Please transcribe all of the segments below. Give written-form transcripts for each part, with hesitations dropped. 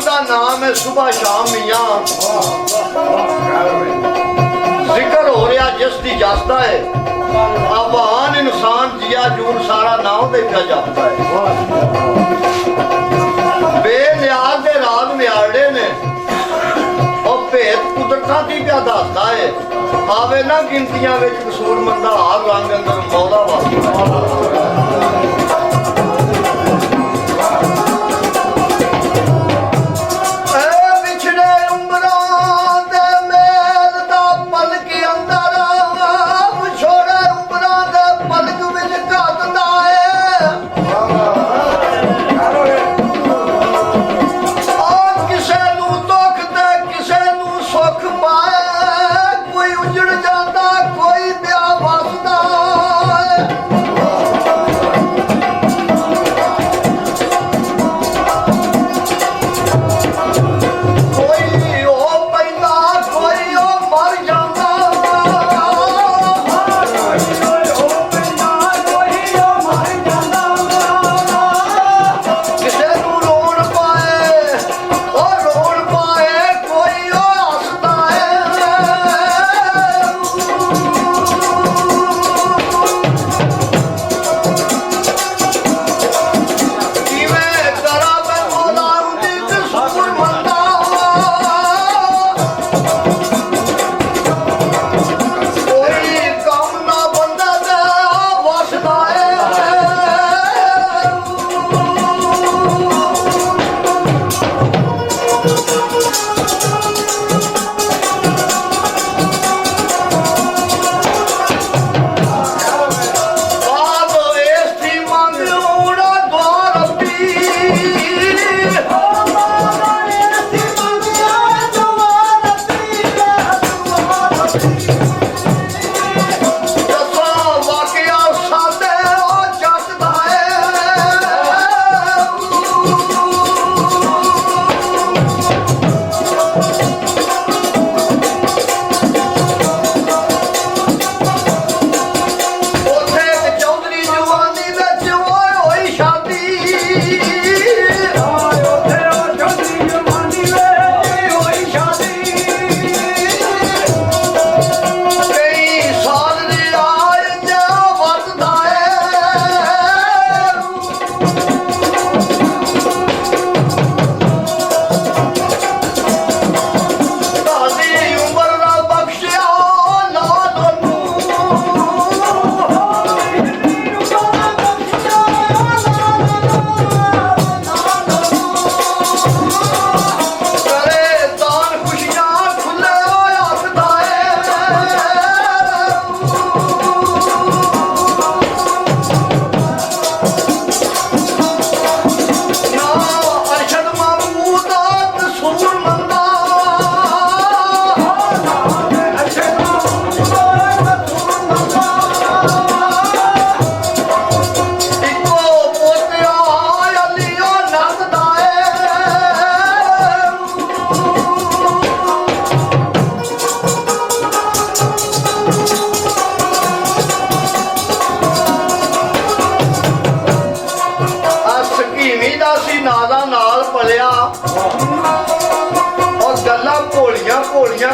दा नाम है सुबह शाम मियां जिक्र हो रहा जिसकी जसदा है आवान इंसान जिया जून सारा नाम दे पिया जाता है बेनियाज दे राज नियाड़े ने और भेद कुदरतां दी पिया दसदा है आवे ना गिनतियां विच कसूर मंदा हर रंग अंदर मौला वास्ता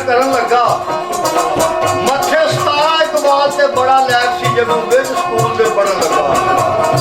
करन लगा मथे 17 इकबाल से बड़ा लैक सी जब विच स्कूल दे पढ़न लगा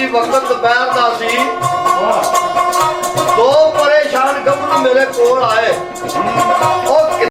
ਦੀ ਵਕਤ ਦੁਪਹਿਰ ਦਾ ਸੀ। ਦੋ ਪਰੇਸ਼ਾਨ ਗੱਭਰੂ ਮੇਰੇ ਕੋਲ ਆਏ। ਉਹ